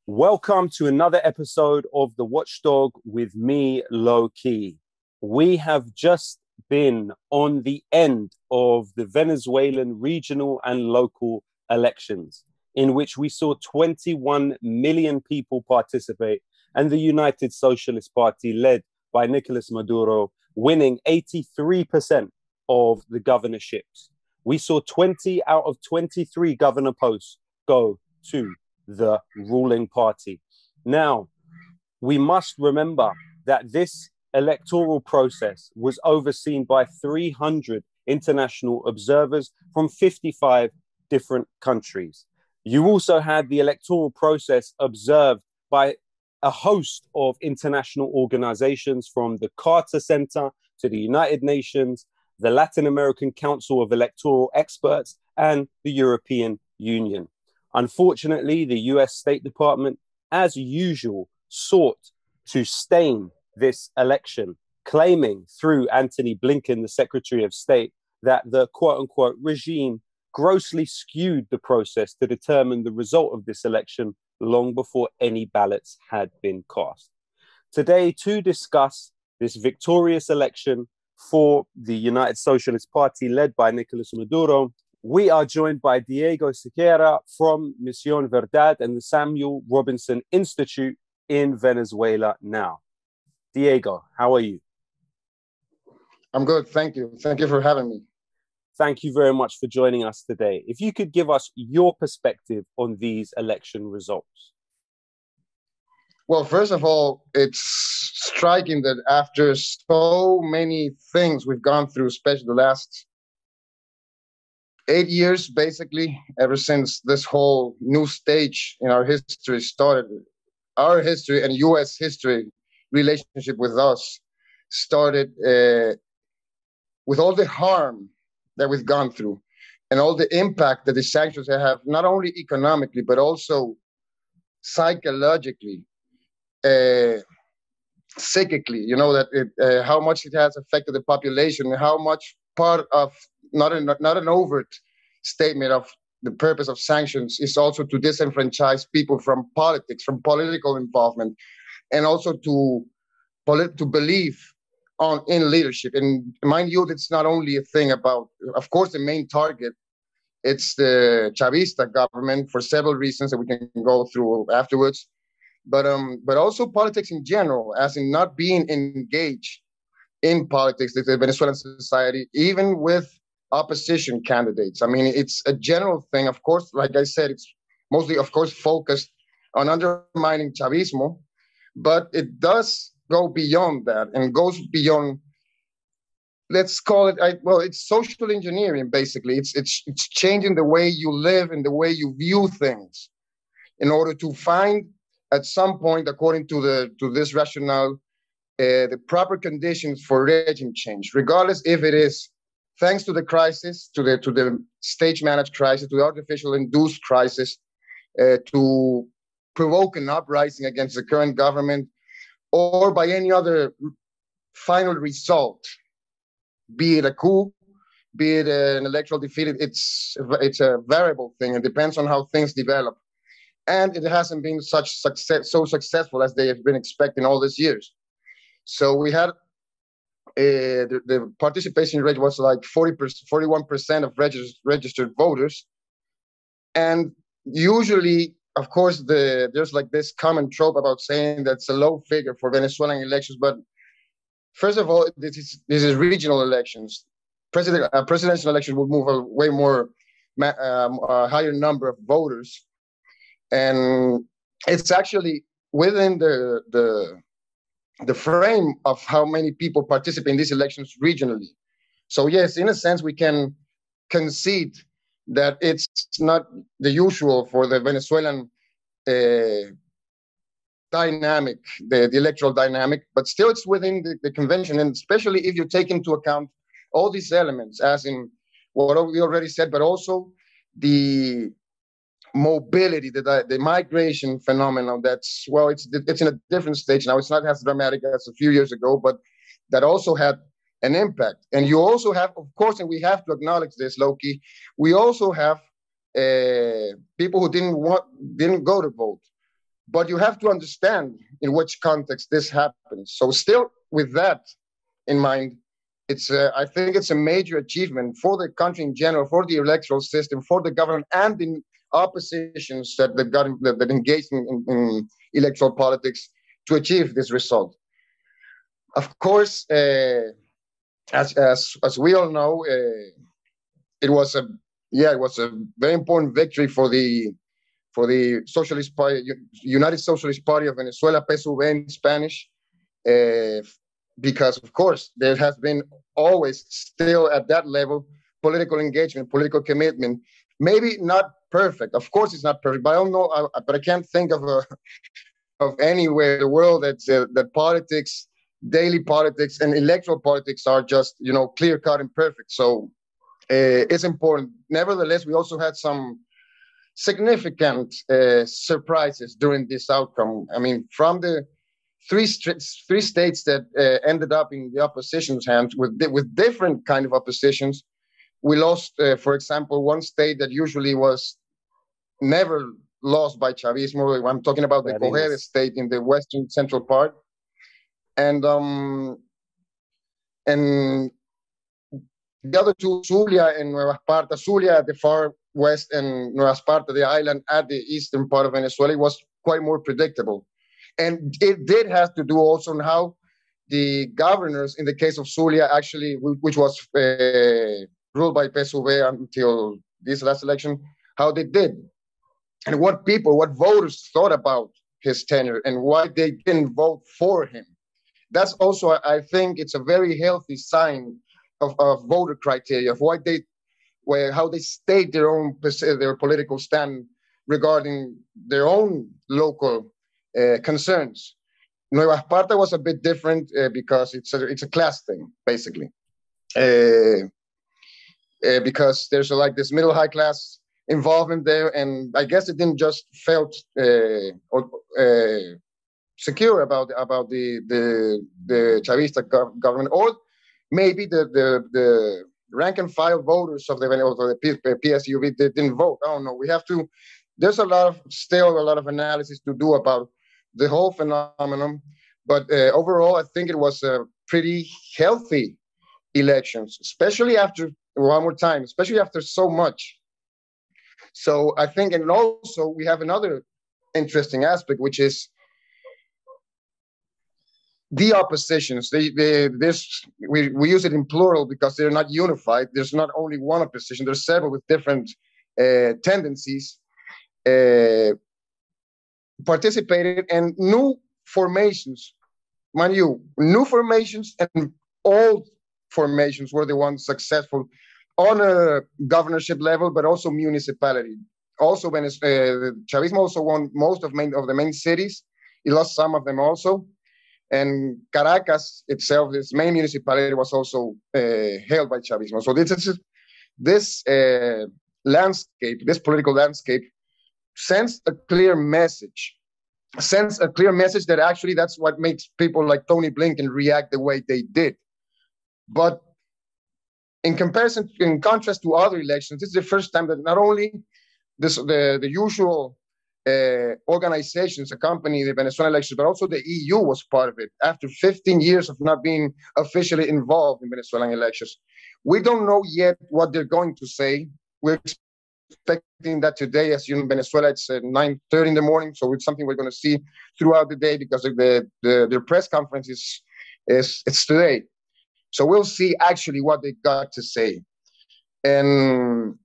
Welcome to another episode of The Watchdog with me, Lowkey. We have just been on the end of the Venezuelan regional and local elections, in which we saw 21 million people participate, and the United Socialist Party, led by Nicolas Maduro, winning 83% of the governorships. We saw 20 out of 23 governor posts go to the ruling party. Now, we must remember that this electoral process was overseen by 300 international observers from 55 different countries. You also had the electoral process observed by a host of international organizations, from the Carter Center to the United Nations, the Latin American Council of Electoral Experts, and the European Union. Unfortunately, the US State Department, as usual, sought to stain this election, claiming through Antony Blinken, the Secretary of State, that the quote-unquote regime grossly skewed the process to determine the result of this election long before any ballots had been cast. Today, to discuss this victorious election for the United Socialist Party led by Nicolas Maduro, we are joined by Diego Sequera from Misión Verdad and the Samuel Robinson Institute in Venezuela now. Diego, how are you? I'm good, thank you. Thank you for having me. Thank you very much for joining us today. If you could give us your perspective on these election results. Well, first of all, it's striking that after so many things we've gone through, especially the last 8 years, basically, ever since this whole new stage in our history started, our history and U.S. history relationship with us started with all the harm that we've gone through and all the impact that the sanctions have, not only economically, but also psychologically, psychically, that how much it has affected the population, and how much part of not an overt statement of the purpose of sanctions is also to disenfranchise people from politics, from political involvement, and also to believe in leadership. And mind you, it's not only a thing about, of course, the main target, it's the Chavista government for several reasons that we can go through afterwards, but also politics in general, as in not being engaged in politics, the Venezuelan society, even with opposition candidates. I mean, it's a general thing. Of course, like I said, it's mostly, of course, focused on undermining Chavismo, but it does go beyond that and goes beyond, let's call it, it's social engineering, basically. It's changing the way you live and the way you view things in order to find, at some point, according to this rationale, the proper conditions for regime change, regardless if it is thanks to the crisis, to the stage-managed crisis, to the artificial induced crisis, to provoke an uprising against the current government, or by any other final result, be it a coup, be it an electoral defeat. It's a variable thing. It depends on how things develop, and it hasn't been so successful as they have been expecting all these years. So we had the participation rate was like 41% of registered voters. And usually, of course, there's like this common trope about saying that's a low figure for Venezuelan elections. But first of all, this is regional elections. Presidential elections will move a way more a higher number of voters. And it's actually within the frame of how many people participate in these elections regionally. So yes, in a sense, we can concede that it's not the usual for the Venezuelan dynamic, the electoral dynamic, but still it's within the convention, and especially if you take into account all these elements, as in what we already said, but also the mobility, the migration phenomenon. That's, well, it's in a different stage now. It's not as dramatic as a few years ago, but that also had an impact. And you also have, of course, and we have to acknowledge this, Lowkey, we also have people who didn't go to vote. but you have to understand in which context this happens. So still with that in mind, I think it's a major achievement for the country in general, for the electoral system, for the government, and the oppositions that engage in electoral politics to achieve this result. Of course, as we all know, it was a very important victory for the Socialist Party, United Socialist Party of Venezuela, PSUV in Spanish, because of course there has been always still at that level political engagement, political commitment. Maybe not perfect. Of course, it's not perfect, but I don't know. But I can't think of anywhere in the world that politics, daily politics, and electoral politics are just clear cut and perfect. So it's important. Nevertheless, we also had some significant surprises during this outcome. I mean, from the three states that ended up in the opposition's hands with different kind of oppositions, we lost, for example, one state that usually was never lost by Chavismo. I'm talking about the Cogent state in the western central part, and the other two, Zulia and Nueva Esparta. Zulia at the far west and Nueva Esparta, the island at the eastern part of Venezuela, was quite more predictable. And it did have to do also on how the governors, in the case of Zulia, actually, which was ruled by PSUV until this last election, how they did. And what voters thought about his tenure and why they didn't vote for him. That's also, I think, it's a very healthy sign of voter criteria, of how they state their political stand regarding their own local concerns. Nueva Esparta was a bit different because it's a class thing, basically, because there's this middle high class involvement there, and I guess it didn't just felt secure about the Chavista government, or maybe the rank and file voters of the PSUV didn't vote. I don't know. There's still a lot of analysis to do about the whole phenomenon, but overall, I think it was a pretty healthy elections, especially after so much. So I think, and also we have another interesting aspect, which is the oppositions. We use it in plural because they're not unified. There's not only one opposition. There's several with different tendencies. Participated in new formations, mind you, new formations and old formations were the ones successful on a governorship level, but also municipality. Also, Chavismo also won most of the main cities. He lost some of them also. And Caracas itself, its main municipality, was also held by Chavismo. So this landscape, this political landscape, sends a clear message that actually that's what makes people like Tony Blinken react the way they did. But in contrast to other elections, this is the first time that not only the usual organizations accompany the Venezuelan elections, but also the EU was part of it after 15 years of not being officially involved in Venezuelan elections. We don't know yet what they're going to say. We're expecting that today, as you know, in Venezuela, it's 9:30 in the morning, so it's something we're going to see throughout the day because their press conference is today. So we'll see actually what they got to say. And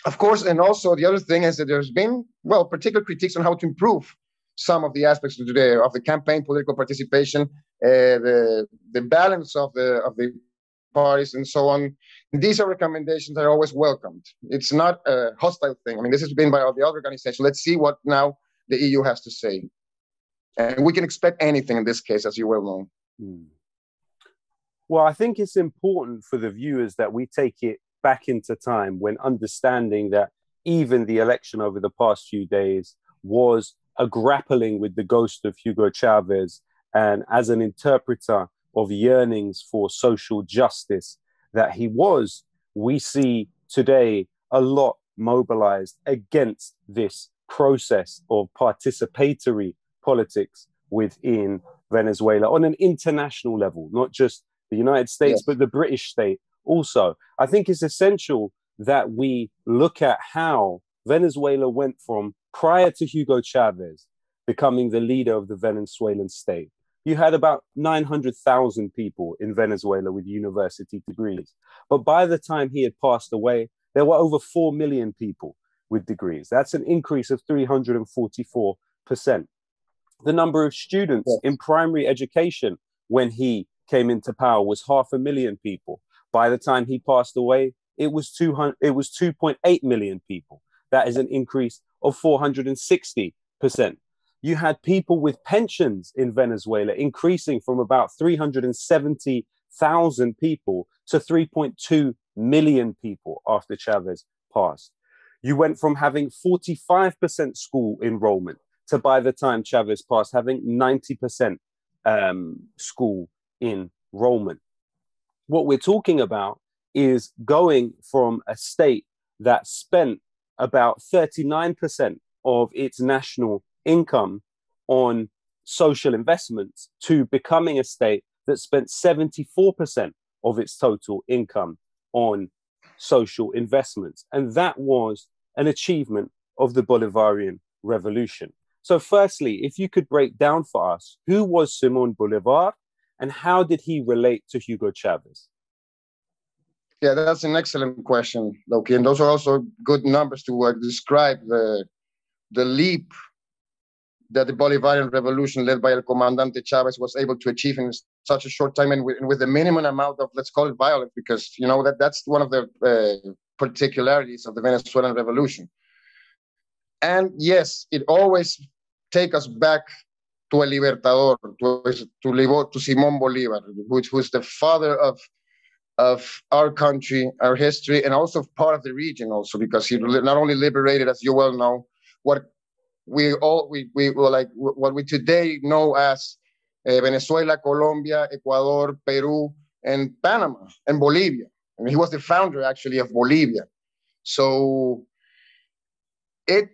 of course, and also the other thing is that there's been, particular critiques on how to improve some of the aspects of the campaign, political participation, the balance of the parties and so on. These are recommendations that are always welcomed. It's not a hostile thing. I mean, this has been by all the other organizations. Let's see what now the EU has to say. And we can expect anything in this case, as you well know. Well, I think it's important for the viewers that we take it back into time when understanding that even the election over the past few days was a grappling with the ghost of Hugo Chavez, and as an interpreter of yearnings for social justice that he was, we see today a lot mobilized against this process of participatory politics within Venezuela on an international level, not just the United States, but the British state also. I think it's essential that we look at how Venezuela went from, prior to Hugo Chavez becoming the leader of the Venezuelan state, you had about 900,000 people in Venezuela with university degrees. But by the time he had passed away, there were over 4 million people with degrees. That's an increase of 344%. The number of students in primary education when he came into power was 500,000 people. By the time he passed away, it was 2.8 million people. That is an increase of 460%. You had people with pensions in Venezuela increasing from about 370,000 people to 3.2 million people after Chavez passed. You went from having 45% school enrollment to, by the time Chavez passed, having 90% school enrollment. What we're talking about is going from a state that spent about 39% of its national income on social investments to becoming a state that spent 74% of its total income on social investments. And that was an achievement of the Bolivarian Revolution. So firstly, if you could break down for us, who was Simón Bolívar and how did he relate to Hugo Chavez? Yeah, that's an excellent question, Lowkey. And those are also good numbers to describe the leap that the Bolivarian Revolution led by El Comandante Chavez was able to achieve in such a short time and with the minimum amount of, let's call it, violence, because, you know, that's one of the particularities of the Venezuelan Revolution. And yes, it always takes us back to a libertador, to Simón Bolívar, who's the father of our country, our history, and also part of the region also, because he not only liberated, as you well know, what we today know as Venezuela, Colombia, Ecuador, Peru, and Panama, and Bolivia. I mean, he was the founder, actually, of Bolivia. So a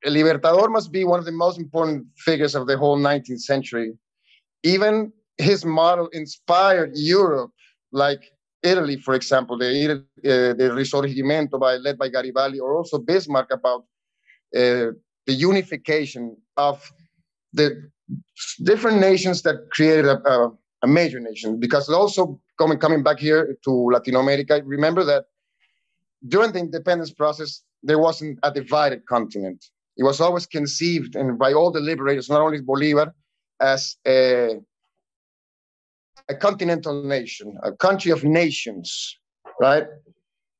Libertador must be one of the most important figures of the whole 19th century. Even his model inspired Europe, like Italy, for example, the Risorgimento led by Garibaldi, or also Bismarck about the unification of the different nations that created a major nation. Because also coming back here to Latin America, remember that during the independence process, there wasn't a divided continent. It was always conceived, and by all the liberators, not only Bolívar, as a continental nation, a country of nations, right?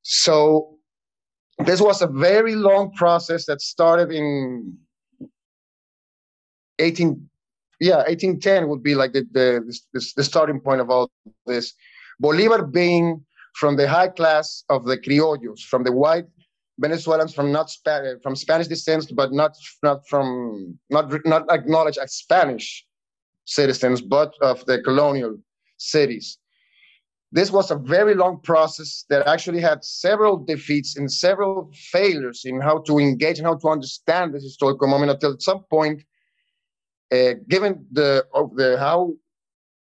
So this was a very long process that started in 1810 would be like the starting point of all this. Bolívar being from the high class of the criollos, from the white Venezuelans from Spanish descent, but not acknowledged as Spanish citizens, but of the colonial cities. This was a very long process that actually had several defeats and several failures in how to engage and how to understand this historical moment until at some point, given how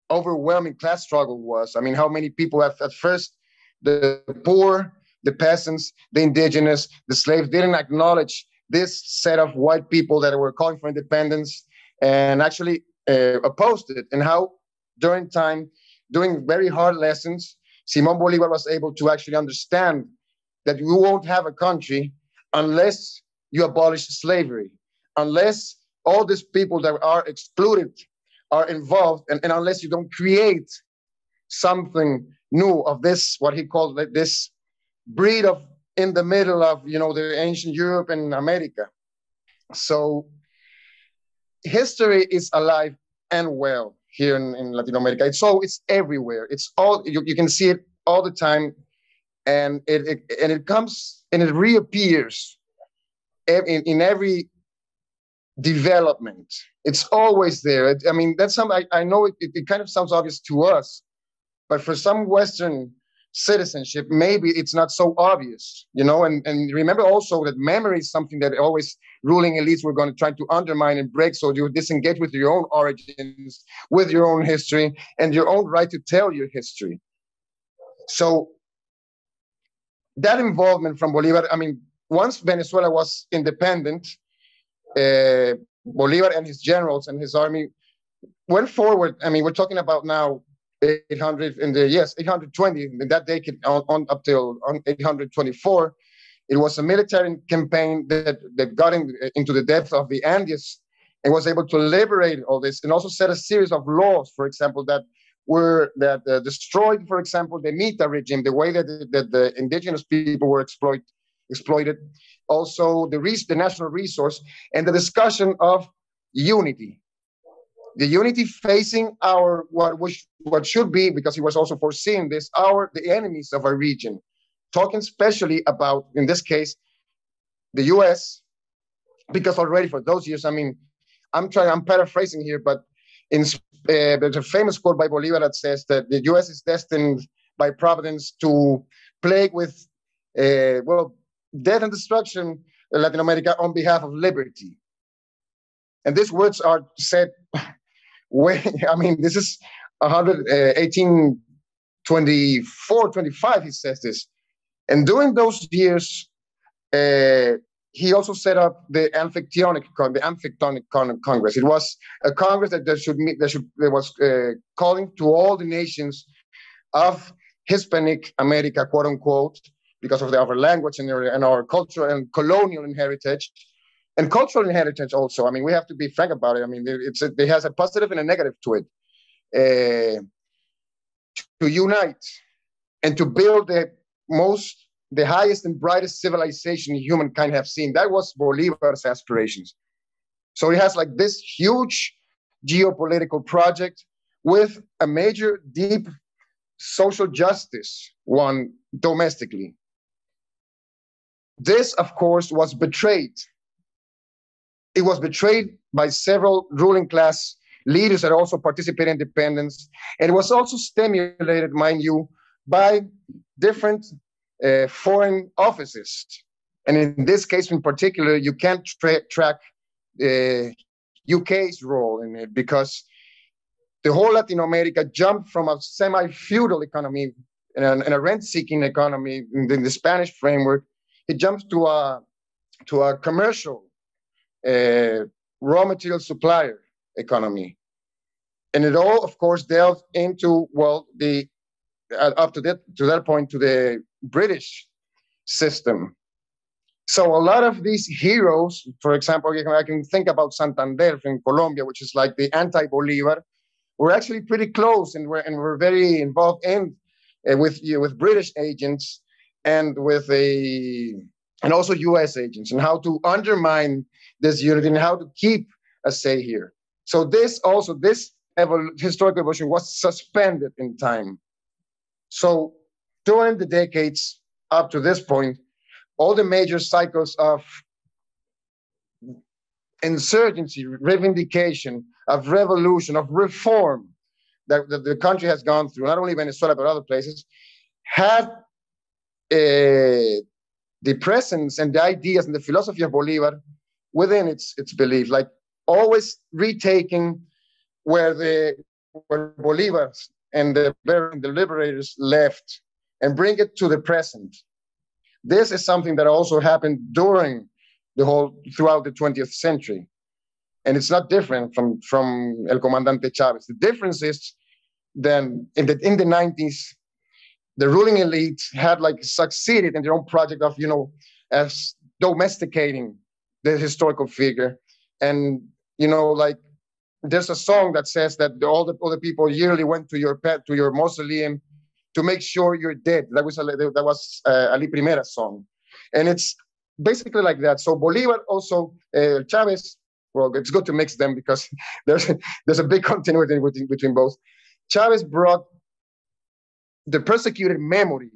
overwhelming class struggle was. I mean, how many people at first, the poor, the peasants, the indigenous, the slaves didn't acknowledge this set of white people that were calling for independence and actually opposed it. And how during time, doing very hard lessons, Simón Bolívar was able to actually understand that you won't have a country unless you abolish slavery, unless all these people that are excluded are involved, and unless you don't create something new of this, what he called this breed of in the middle of, you know, the ancient Europe and America. So history is alive and well here in Latin America. It's everywhere. It's all, you can see it all the time, and it comes and it reappears in every development. It's always there. I mean, that's something I know it kind of sounds obvious to us, but for some Western citizenship, maybe it's not so obvious, and remember also that memory is something that always ruling elites were going to try to undermine and break, so you disengage with your own origins, with your own history, and your own right to tell your history. So that involvement from Bolivar, once Venezuela was independent, Bolivar and his generals and his army went forward. We're talking about now 820 in that decade on up till 824. It was a military campaign that got into the depths of the Andes and was able to liberate all this, and also set a series of laws, for example, that destroyed, for example, the Mita regime, the way that the indigenous people were exploited. Also, the national resource, and the discussion of unity. The unity facing what should be, because he was also foreseeing this, the enemies of our region, talking especially about, in this case, the U.S., because already for those years, I'm paraphrasing here, but there's a famous quote by Bolivar that says that the U.S. is destined by Providence to plague with, death and destruction in Latin America on behalf of liberty. And these words are said this is 1824, 25, he says this. And during those years, he also set up the Amphictyonic Congress. It was a congress that was calling to all the nations of Hispanic America, quote unquote, because of our language and our cultural and colonial heritage. And cultural heritage also. We have to be frank about it. It has a positive and a negative to it. To unite and to build the highest and brightest civilization humankind have seen. That was Bolivar's aspirations. So it has like this huge geopolitical project with a major, deep social justice one domestically. This, of course, was betrayed. It was betrayed by several ruling class leaders that also participated in independence. And it was also stimulated, mind you, by different foreign offices. And in this case in particular, you can't track UK's role in it, because the whole Latin America jumped from a semi-feudal economy and a rent-seeking economy in the Spanish framework. It jumps to a commercial raw material supplier economy. And it all, of course, delved into, up to that point, to the British system. So a lot of these heroes, for example, I can think about Santander in Colombia, which is like the anti-Bolivar, were actually pretty close and were very involved with British agents and and also U.S. agents, and how to undermine this unity and how to keep a say here. So this historical evolution was suspended in time. So during the decades up to this point, all the major cycles of insurgency, reivindication, of revolution, of reform that the country has gone through, not only Venezuela, but other places, had the presence and the ideas and the philosophy of Bolivar within its belief, like always retaking where Bolivar and the liberators left and bring it to the present. This is something that also happened throughout the 20th century. And it's not different from El Comandante Chavez. The difference is then in the 90s, the ruling elite had succeeded in their own project of, as domesticating the historical figure. And, there's a song that says that all the people yearly went to your mausoleum to make sure you're dead. That was Ali Primera's song. And it's basically like that. So Bolivar also, Chavez, well, it's good to mix them because there's a big continuity between both. Chavez brought the persecuted memory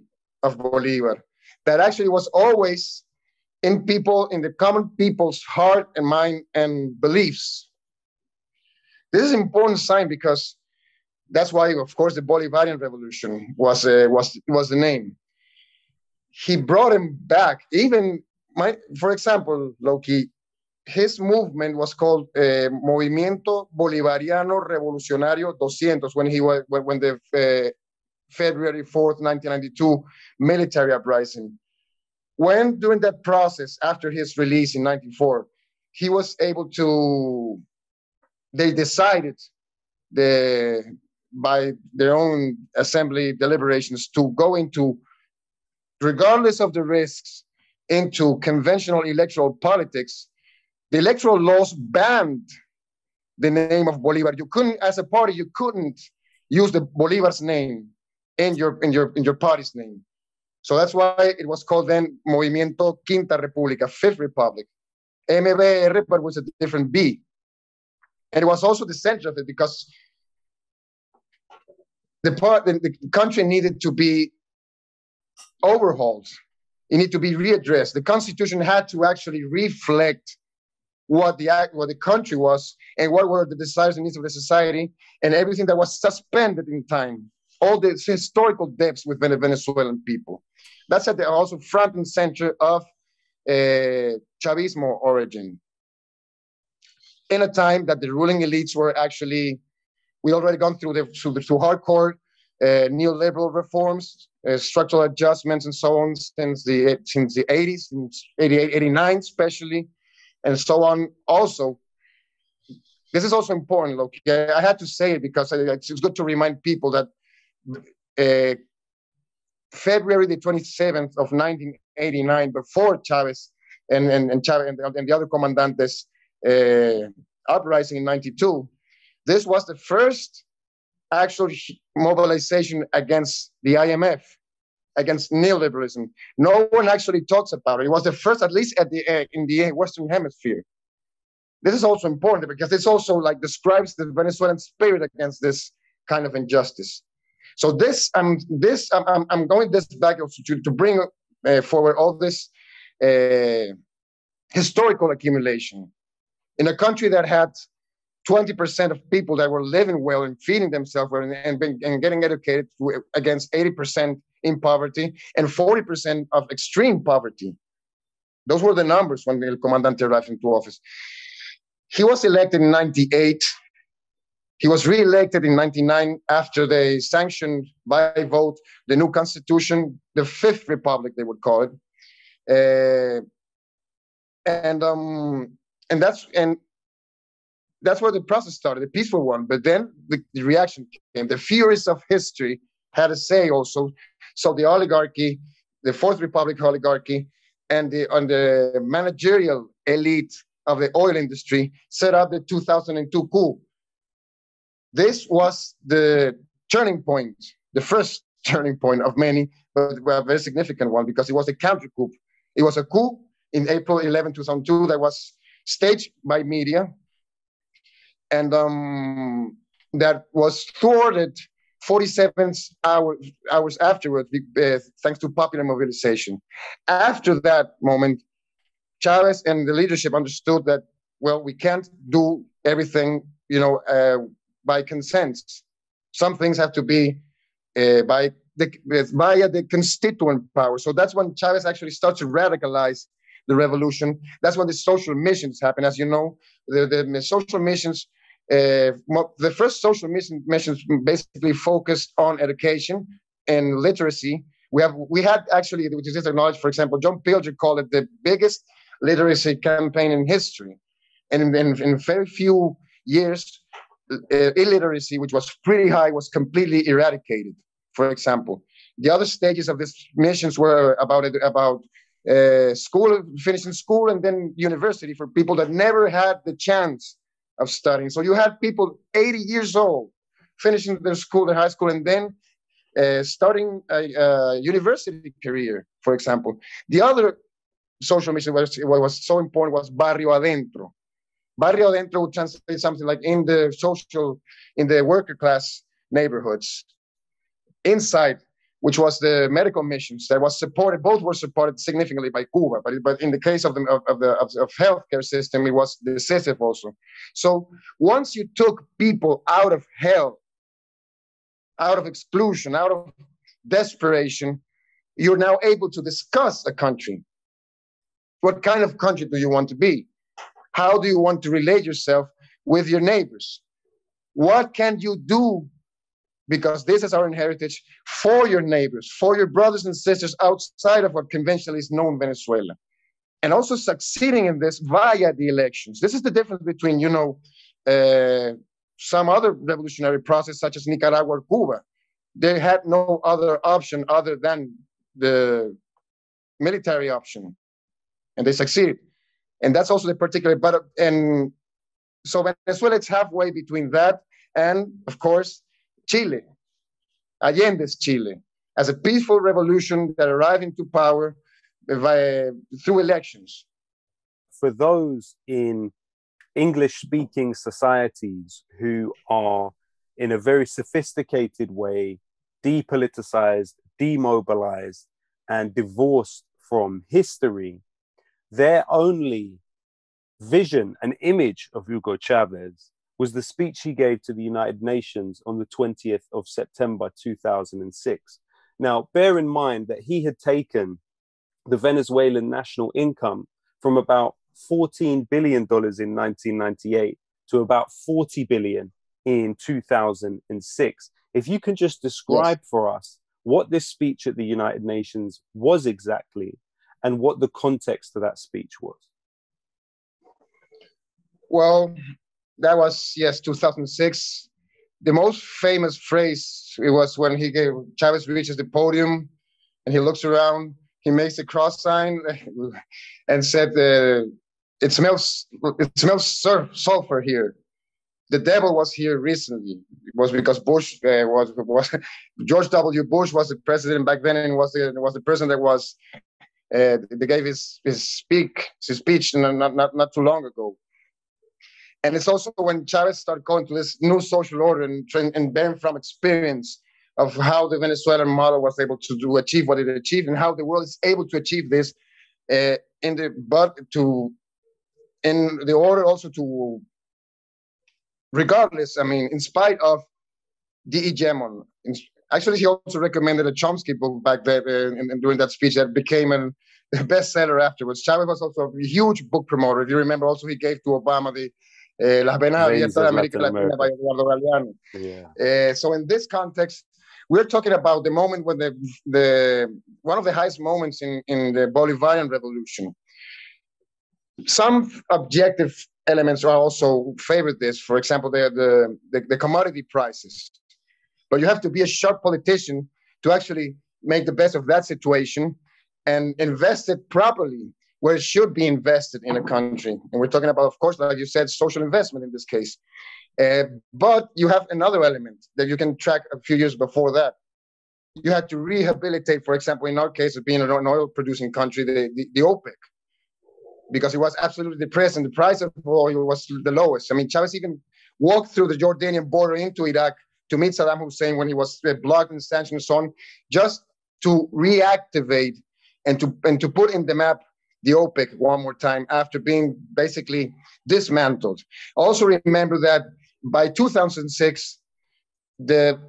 of Bolivar that actually was always in the common people's heart and mind and beliefs. This is an important sign because That's why, of course, the Bolivarian Revolution was the name. He brought him back. Even for example, Lowkey, his movement was called Movimiento Bolivariano Revolucionario 200 when the February 4th, 1992 military uprising. When during that process, after his release in 94, he was able to, they decided by their own assembly deliberations to go into, regardless of the risks, into conventional electoral politics. The electoral laws banned the name of Bolivar. You couldn't, as a party, you couldn't use the Bolivar's name in your party's name. So that's why it was called then Movimiento Quinta República, Fifth Republic. MBR, but with a different B. And it was also the center of it because the country needed to be overhauled. It needed to be readdressed. The Constitution had to actually reflect what the country was and what were the desires and needs of the society and everything that was suspended in time. All the historical depths with the Venezuelan people. That's at the also front and center of Chavismo origin. In a time that the ruling elites were actually, we already gone through hardcore neoliberal reforms, structural adjustments, and so on since the 80s, since 88, 89 especially, and so on. Also, this is also important, Lowkey. I had to say it because it's good to remind people that February the 27th of 1989, before Chavez and Chavez and the other commandantes uprising in 92, this was the first actual mobilization against the IMF, against neoliberalism. No one actually talks about it. It was the first, at least in the Western Hemisphere. This is also important because this also like describes the Venezuelan spirit against this kind of injustice. So I'm going this back also to bring forward all this historical accumulation in a country that had 20% of people that were living well and feeding themselves well and getting educated against 80% in poverty and 40% of extreme poverty. Those were the numbers when El Comandante arrived into office. He was elected in 98. He was re-elected in 99 after they sanctioned by vote the new constitution, the Fifth Republic, they would call it. And that's where the process started, a peaceful one. But then the reaction came. The furies of history had a say also. So the oligarchy, the Fourth Republic oligarchy, and the managerial elite of the oil industry set up the 2002 coup. This was the turning point, the first turning point of many, but a very significant one because it was a counter coup. It was a coup in April 11, 2002 that was staged by media and that was thwarted 47 hours afterwards thanks to popular mobilization. After that moment, Chavez and the leadership understood that, well, we can't do everything, by consent. Some things have to be via the constituent power. So that's when Chavez actually starts to radicalize the revolution. That's when the social missions happen. As you know, the social missions, the first social missions basically focused on education and literacy. We had actually, which is acknowledged, for example, John Pilger called it the biggest literacy campaign in history. And in very few years, illiteracy, which was pretty high, was completely eradicated, for example. The other stages of these missions were about school, finishing school, and then university for people that never had the chance of studying. So you had people 80 years old finishing their school, their high school, and then starting a university career, for example. The other social mission what was so important was Barrio Adentro. Barrio Adentro would translate something like in the worker class neighborhoods. Inside, which was the medical missions that was supported, both were supported significantly by Cuba, but in the case of the healthcare system, it was decisive also. So once you took people out of hell out of exclusion, out of desperation, you're now able to discuss a country. What kind of country do you want to be? How do you want to relate yourself with your neighbors? What can you do, because this is our heritage, for your neighbors, for your brothers and sisters outside of what conventionally is known Venezuela? And also succeeding in this via the elections. This is the difference between, some other revolutionary process, such as Nicaragua or Cuba. They had no other option other than the military option, and they succeeded. And that's also the particular, and so Venezuela is halfway between that and, of course, Chile, Allende's Chile, as a peaceful revolution that arrived into power through elections. For those in English-speaking societies who are in a very sophisticated way depoliticized, demobilized, and divorced from history, their only vision and image of Hugo Chavez was the speech he gave to the United Nations on the 20th of September 2006. Now, bear in mind that he had taken the Venezuelan national income from about $14 billion in 1998 to about 40 billion in 2006. If you can just describe for us what this speech at the United Nations was exactly and what the context of that speech was. Well, that was, 2006. The most famous phrase, it was when Chavez reaches the podium and he looks around, he makes a cross sign and said, it smells sulfur here. The devil was here recently. It was because Bush George W. Bush was the president back then, and was the president that was they gave his speech not too long ago. And it's also when Chavez started going to this new social order and bearing from experience of how the Venezuelan model was able to achieve what it achieved, and how the world is able to achieve this in the order also to, regardless, I mean, in spite of the hegemon. Actually, he also recommended a Chomsky book back there and during that speech that became a bestseller afterwards. Chavez was also a huge book promoter. If you remember, also he gave to Obama the Las Venas Abiertas de América Latina by Eduardo Galeano. Yeah. So in this context, we're talking about the moment when one of the highest moments in the Bolivarian revolution. Some objective elements are also favored this. For example, the commodity prices. But you have to be a sharp politician to actually make the best of that situation and invest it properly where it should be invested in a country. And we're talking about, of course, like you said, social investment in this case. But you have another element that you can track a few years before that. You had to rehabilitate, for example, in our case of being an oil-producing country, the OPEC, because it was absolutely depressed and the price of oil was the lowest. I mean, Chavez even walked through the Jordanian border into Iraq to meet Saddam Hussein when he was blocked and sanctioned and so on, just to reactivate and to put in the map the OPEC one more time after being basically dismantled. Also remember that by 2006, the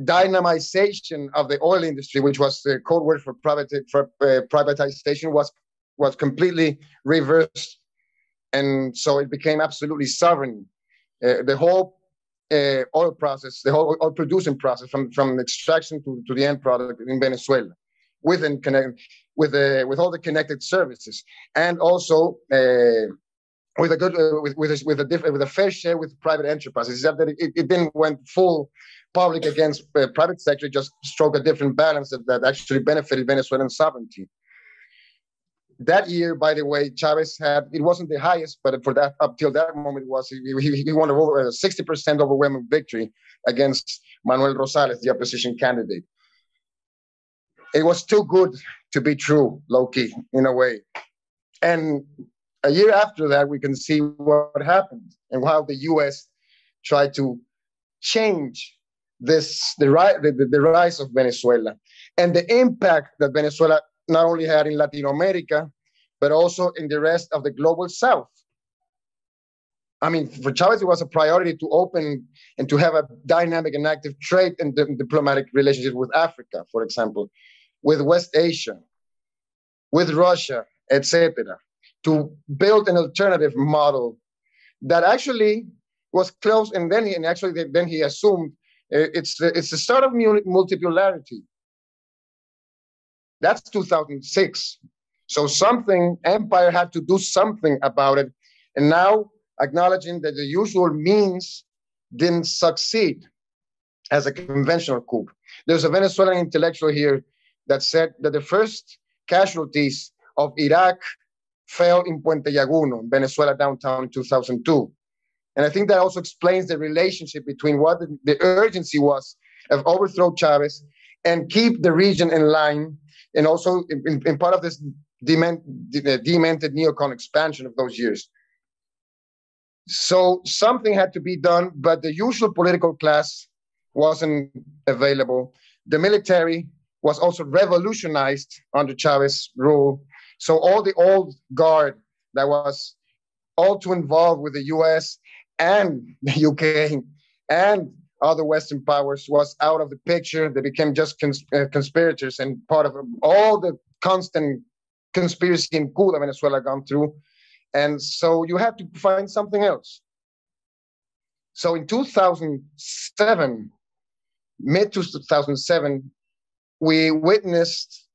dynamization of the oil industry, which was the code word for privatization, was completely reversed. And so it became absolutely sovereign. The whole oil process, the whole oil producing process from extraction to the end product in Venezuela, with all the connected services, and also with a fair share with private enterprises. Except that it didn't went full public against private sector, just struck a different balance that actually benefited Venezuelan sovereignty. That year, by the way, Chavez it wasn't the highest, but for that, up till that moment, he won over a 60% overwhelming victory against Manuel Rosales, the opposition candidate. It was too good to be true, Lowkey, in a way. And a year after that, we can see what happened and how the U.S. tried to change the rise of Venezuela and the impact that Venezuela not only had in Latin America, but also in the rest of the global South. I mean, for Chavez, it was a priority to open and to have a dynamic and active trade and diplomatic relationship with Africa, for example, with West Asia, with Russia, etc., to build an alternative model that actually was close. And then he assumed it's the start of multipolarity. That's 2006. So empire had to do something about it. And now, acknowledging that the usual means didn't succeed as a conventional coup. There's a Venezuelan intellectual here that said that the first casualties of Iraq fell in Puente Llaguno, Venezuela downtown in 2002. And I think that also explains the relationship between what the urgency was of overthrow Chavez and keep the region in line, and also in part of this demented neocon expansion of those years. So something had to be done, but the usual political class wasn't available. The military was also revolutionized under Chavez's rule. So all the old guard that was all too involved with the US and the UK and other Western powers was out of the picture. They became just conspirators and part of all the constant conspiracy and coup that Venezuela gone through. And so you had to find something else. So in 2007, mid-2007, we witnessed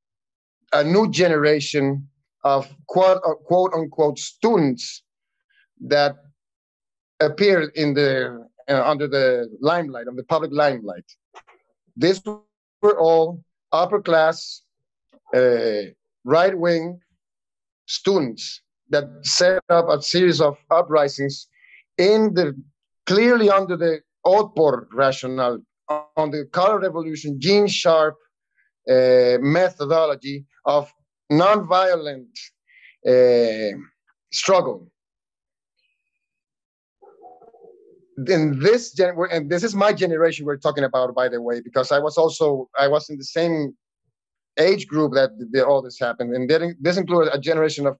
a new generation of quote-unquote students that appeared in the under the limelight, of the public limelight. These were all upper-class, right-wing students that set up a series of uprisings clearly under the Otpor rationale, on the color revolution, Gene Sharp methodology of nonviolent struggle. And this is my generation we're talking about, by the way, because I was in the same age group that all this happened, and this included a generation of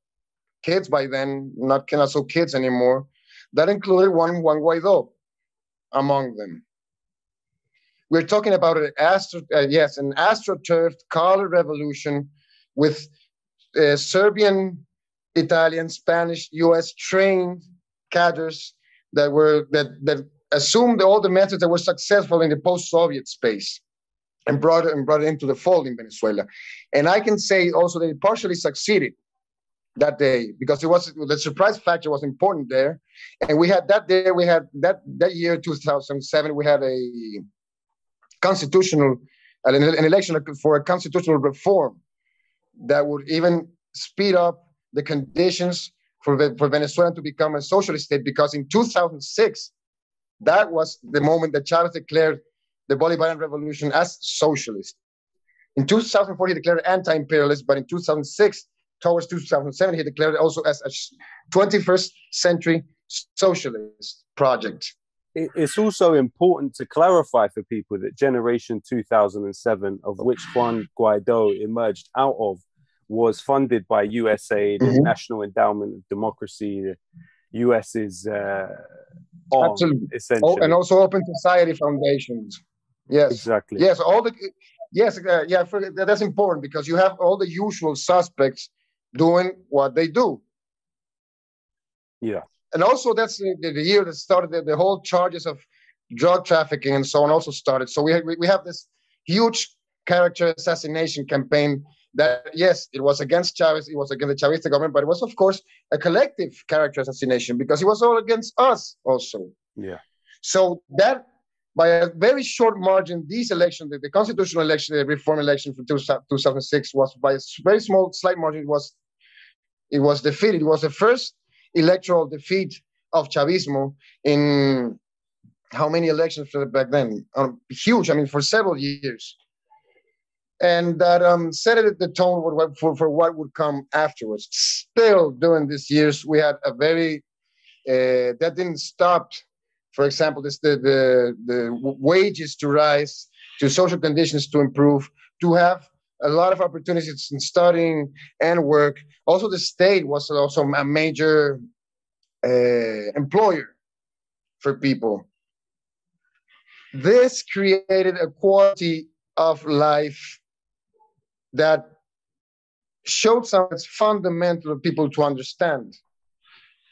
kids by then, not so kids anymore, that included Juan Guido among them. We're talking about an astroturfed color revolution with Serbian, Italian, Spanish, US trained cadres that assumed all the methods that were successful in the post-Soviet space and brought it into the fold in Venezuela. And I can say also that it partially succeeded that day, because the surprise factor was important there. And we had that year, 2007, we had an election for a constitutional reform that would even speed up the conditions for Venezuela to become a socialist state, because in 2006, that was the moment that Chavez declared the Bolivarian revolution as socialist. In 2004, he declared anti-imperialist, but in 2006, towards 2007, he declared it also as a 21st century socialist project. It's also important to clarify for people that Generation 2007, of which Juan Guaido emerged out of, was funded by USA, the National Endowment of Democracy, the US's arm, essentially. And also Open Society Foundations. Yes. Exactly. Yes, that's important, because you have all the usual suspects doing what they do. Yeah. And also that's the year that started the whole charges of drug trafficking and so on also started. So we have this huge character assassination campaign that, yes, it was against Chavez, it was against the Chavista government, but it was, of course, a collective character assassination, because it was all against us also. Yeah. So that, by a very short margin, these elections, the constitutional election, the reform election from 2006, was by a very slight margin, it was defeated. It was the first electoral defeat of Chavismo in how many elections back then? Huge, for several years. And that set the tone for what would come afterwards. Still, during these years, we had a very, that didn't stop. For example, the wages to rise, to social conditions to improve, to have a lot of opportunities in studying and work. Also, the state was also a major employer for people. This created a quality of life that showed something that's fundamental for people to understand.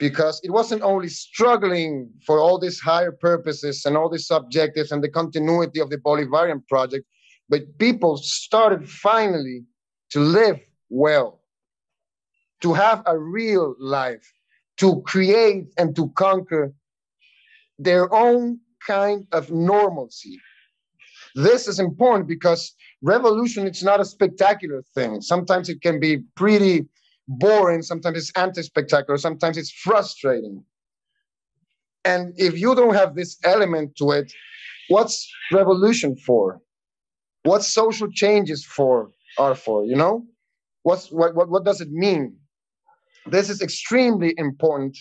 Because it wasn't only struggling for all these higher purposes and all these objectives and the continuity of the Bolivarian project, but people started finally to live well, to have a real life, to create and to conquer their own kind of normalcy. This is important because revolution, it's not a spectacular thing. Sometimes it can be pretty boring, sometimes it's anti-spectacular, sometimes it's frustrating. And if you don't have this element to it, what's revolution for? What social changes are for, you know? What does it mean? This is extremely important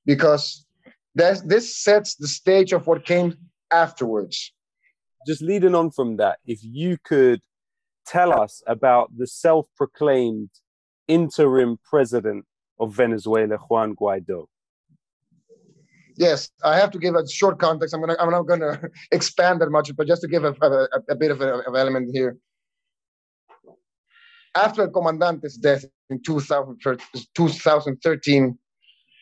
because this sets the stage of what came afterwards. Just leading on from that, if you could tell us about the self-proclaimed interim president of Venezuela, Juan Guaido. Yes, I have to give a short context. I'm not gonna expand that much, but just to give a bit of an element here. After El Comandante's death in 2013,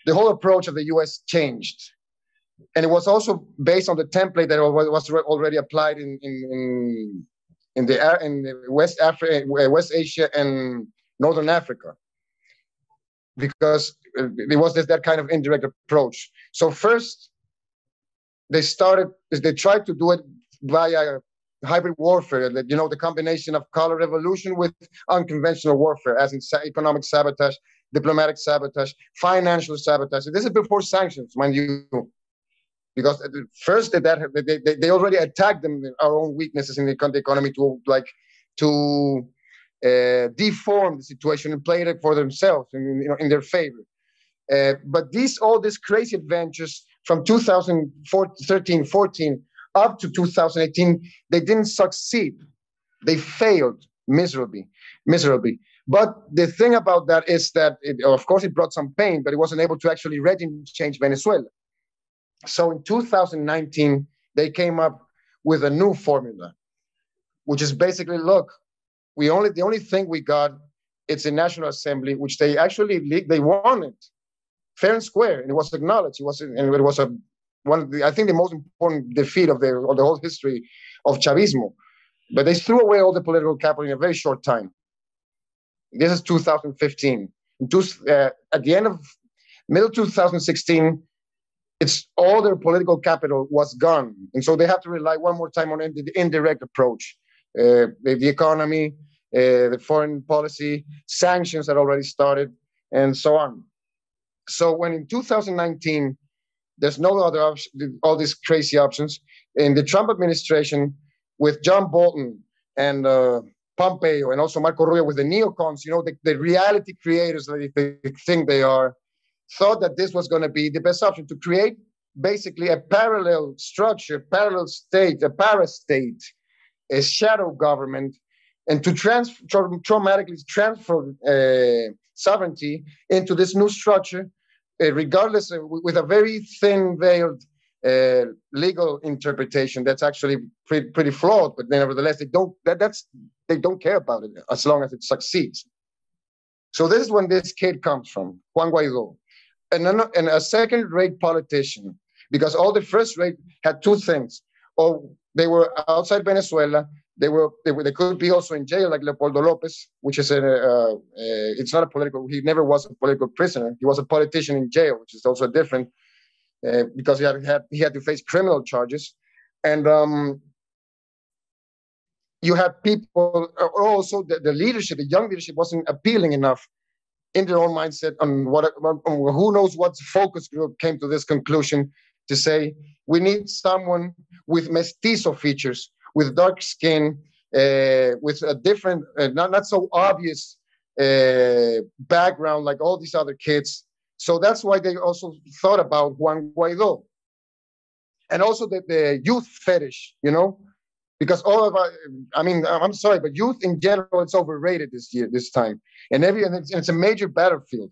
the whole approach of the U.S. changed. And it was also based on the template that was already applied in West Asia and Northern Africa, because there was that kind of indirect approach. So first, they tried to do it via hybrid warfare, you know, the combination of color revolution with unconventional warfare, as in economic sabotage, diplomatic sabotage, financial sabotage. This is before sanctions, mind you, because first they already attacked our own weaknesses in the economy to deform the situation and play it for themselves in their favor. But all these crazy adventures from 2013-14 up to 2018, they didn't succeed. They failed miserably. But the thing about that is that, of course, it brought some pain, but it wasn't able to actually regime change Venezuela. So in 2019, they came up with a new formula, which is basically, look, the only thing we got, it's a National Assembly, which they won it fair and square, and it was acknowledged. It was one of I think the most important defeat of the whole history of Chavismo. But they threw away all the political capital in a very short time. This is 2015. At the end of middle 2016, it's all their political capital was gone, and so they have to rely one more time on the indirect approach, the economy, the foreign policy, sanctions that already started, and so on. So when in 2019, there's no other option, all these crazy options. In the Trump administration, with John Bolton and Pompeo and also Marco Rubio with the neocons, you know, the reality creators that they think they are, thought that this was going to be the best option to create basically a parallel structure, parallel state, a parastate, a shadow government, and to traumatically transfer sovereignty into this new structure, regardless with a very thin-veiled legal interpretation that's actually pretty flawed, but nevertheless they don't care about it as long as it succeeds. So this is when this kid comes from, Juan Guaido, and a second-rate politician, because all the first-rate had two things: or they were outside Venezuela. They could be also in jail, like Leopoldo Lopez, which is it's not a political. He never was a political prisoner. He was a politician in jail, which is also different because he had to face criminal charges, and you had people also the leadership, the young leadership wasn't appealing enough in their own mindset on who knows what focus group came to this conclusion to say we need someone with mestizo features, with dark skin, with a different, not so obvious background like all these other kids. So that's why they also thought about Juan Guaido. And also the youth fetish, you know, because I'm sorry, but youth in general, it's overrated this time. And it's a major battlefield.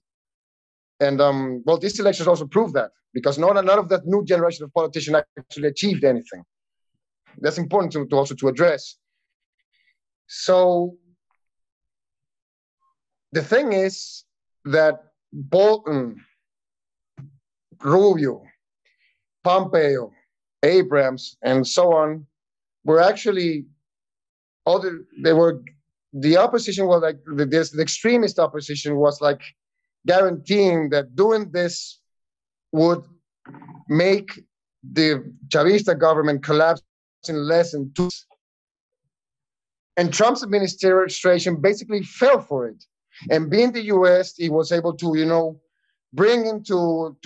And well, these elections also prove that, because none of that new generation of politicians actually achieved anything. That's important to also to address. So the thing is that Bolton, Rubio, Pompeo, Abrams, and so on were actually the opposition was like the extremist opposition was like guaranteeing that doing this would make the Chavista government collapse in less than 2 years. And Trump's administration basically fell for it. And being the U.S., he was able to, bring him to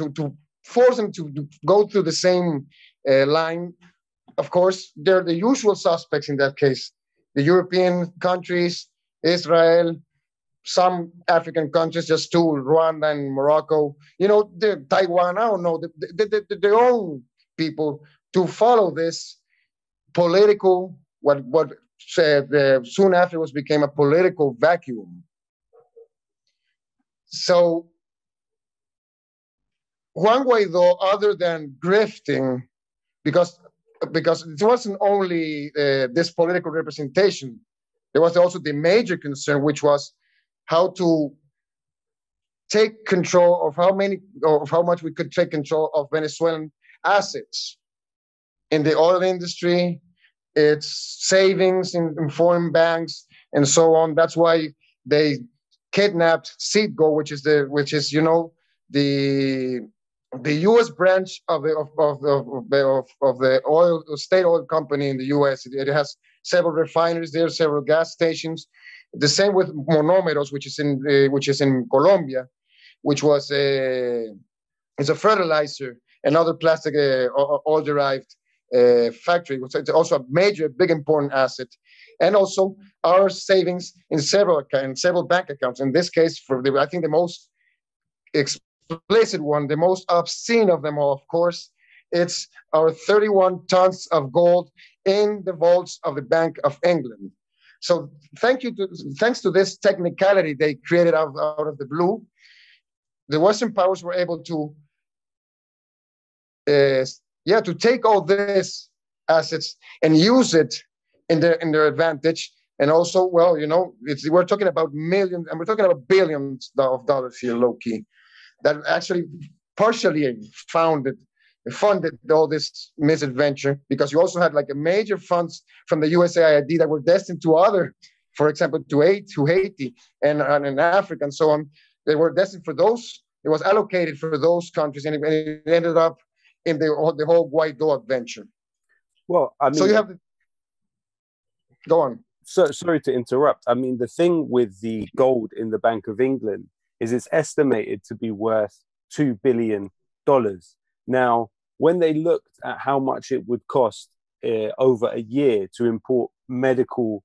force him to go through the same line. Of course, they're the usual suspects in that case. The European countries, Israel, some African countries, just two, Rwanda and Morocco, Taiwan, I don't know, their own people to follow this political, what soon afterwards became a political vacuum. So Juan Guaido, other than grifting, because it wasn't only this political representation, there was also the major concern, which was how to take control of how much we could take control of Venezuelan assets in the oil industry, its savings in foreign banks, and so on. That's why they kidnapped Citgo, which is the U.S. branch of the state oil company in the U.S. It has several refineries there, several gas stations. The same with Monomeros, which is in Colombia, which was is a fertilizer and other plastic oil derived factory, which is also a major, big, important asset, and also our savings in several bank accounts. In this case, I think the most explicit one, the most obscene of them all, of course, it's our 31 tons of gold in the vaults of the Bank of England. So thanks to this technicality they created out of the blue, the Western powers were able to take all these assets and use it in their advantage. And also, we're talking about millions, and we're talking about billions of dollars here, Lowkey, that actually partially funded all this misadventure, because you also had like a major funds from the USAID that were destined to other, for example, to Haiti and in Africa and so on. They were destined for those. It was allocated for those countries, and it ended up in the whole Guaido adventure. Well, I mean, so you have go on. So sorry to interrupt. I mean, the thing with the gold in the Bank of England is it's estimated to be worth $2 billion. Now, when they looked at how much it would cost over a year to import medical,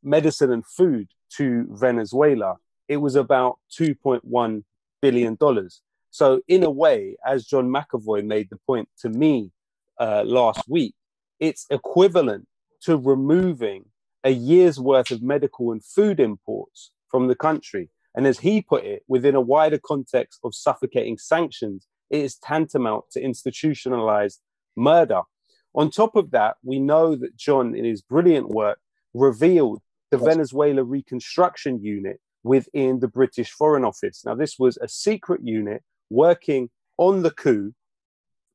medicine and food to Venezuela, it was about $2.1 billion. So in a way, as John McAvoy made the point to me last week, it's equivalent to removing a year's worth of medical and food imports from the country. And as he put it, within a wider context of suffocating sanctions, it is tantamount to institutionalized murder. On top of that, we know that John, in his brilliant work, revealed the Venezuela Reconstruction Unit within the British Foreign Office. Now, this was a secret unit working on the coup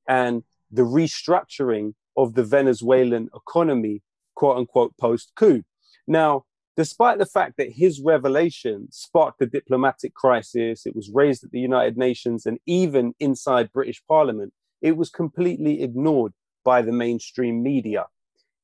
and the restructuring of the Venezuelan economy, quote unquote, post-coup. Now, despite the fact that his revelation sparked a diplomatic crisis, it was raised at the United Nations and even inside British Parliament, it was completely ignored by the mainstream media.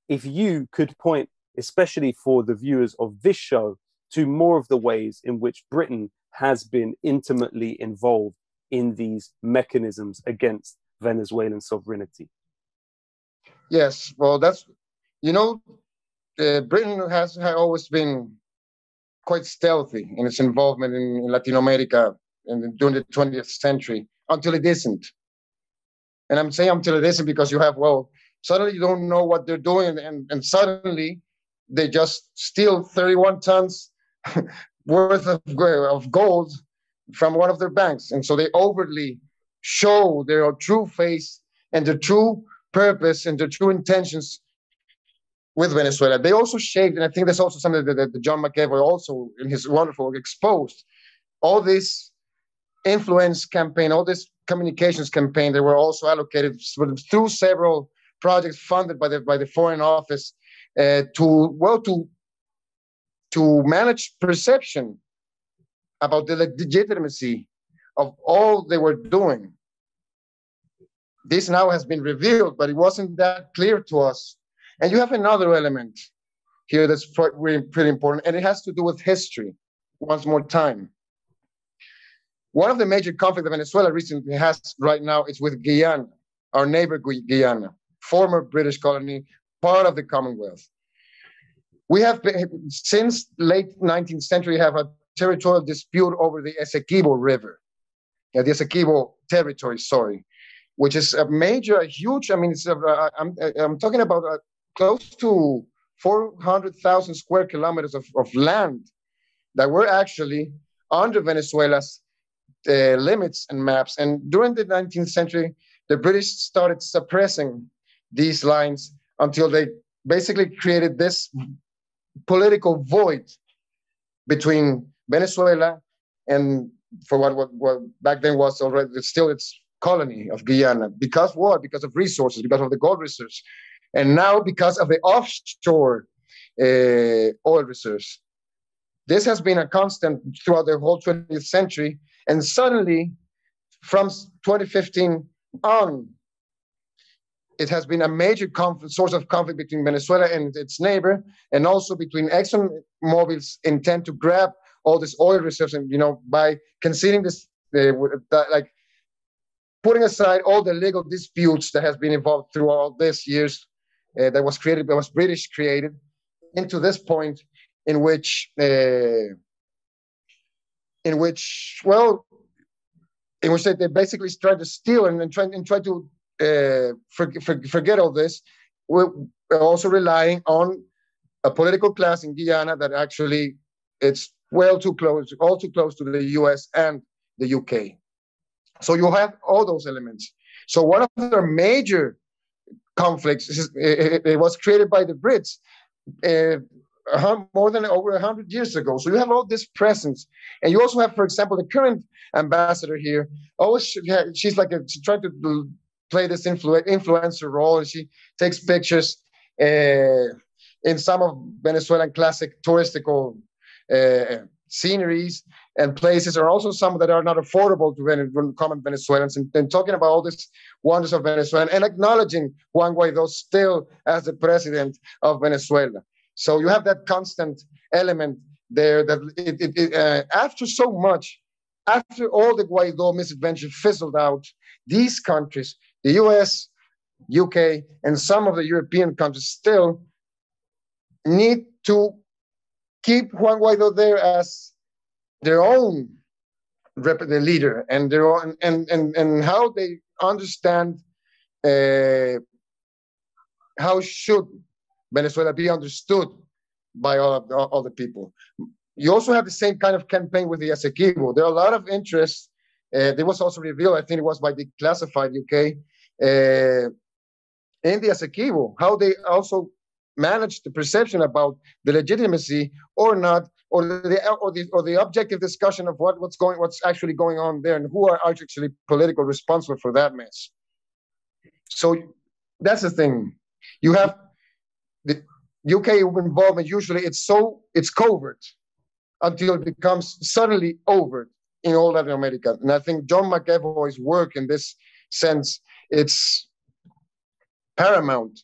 If you could point, especially for the viewers of this show, to more of the ways in which Britain has been intimately involved in these mechanisms against Venezuelan sovereignty. Yes, well, that's, Britain has always been quite stealthy in its involvement in Latin America during the 20th century, until it isn't. And I'm saying until it isn't because you have, suddenly you don't know what they're doing, and suddenly they just steal 31 tons worth of gold from one of their banks. And so they overtly show their true face and their true purpose and their true intentions with Venezuela. They also shaped, and I think that's also something that John McEvoy also in his wonderful work exposed, all this influence campaign, all this communications campaign that were also allocated through several projects funded by the Foreign Office to manage perception about the legitimacy of all they were doing. This now has been revealed, but it wasn't that clear to us. And you have another element here that's pretty important, and it has to do with history. Once more time. One of the major conflicts that Venezuela recently has right now is with Guyana, our neighbor Guyana, former British colony, part of the Commonwealth. We have been, since late 19th century, have a territorial dispute over the Essequibo River, the Essequibo territory, which is a huge, I mean, I'm talking about close to 400,000 square kilometers of land that were actually under Venezuela's limits and maps. And during the 19th century, the British started suppressing these lines until they basically created this political void between Venezuela and for what back then was already still its colony of Guyana. Because what? Because of resources, because of the gold reserves. And now because of the offshore oil reserves. This has been a constant throughout the whole 20th century. And suddenly, from 2015 on, it has been a major source of conflict between Venezuela and its neighbor, and also between ExxonMobil's intent to grab all this oil reserves, and by conceding this, like putting aside all the legal disputes that has been involved through all these years, that was British created, into this point in which they basically tried to steal and try to forget all this. We're also relying on a political class in Guyana that actually it's all too close to the US and the UK. So you have all those elements. So one of the major conflicts it was created by the Brits more than over 100 years ago. So you have all this presence, and you also have, for example, the current ambassador here. She's trying to play this influencer role, and she takes pictures in some of Venezuelan classic touristical sceneries and places, or also some that are not affordable to common Venezuelans, and talking about all these wonders of Venezuela and acknowledging Juan Guaido still as the president of Venezuela. So you have that constant element there that after all the Guaido misadventure fizzled out, these countries, the US, UK, and some of the European countries still need to keep Juan Guaido there as their own the leader, and their own, and how they understand how should Venezuela be understood by all the people. You also have the same kind of campaign with the Essequibo. There are a lot of interest. There was also revealed, I think it was by Declassified UK, in the Essequibo, how they also managed the perception about the legitimacy or not, or the objective discussion of what's actually going on there, and who are actually politically responsible for that mess. So that's the thing. You have the UK involvement. Usually it's covert until it becomes suddenly overt in all Latin America. And I think John McEvoy's work in this sense, it's paramount.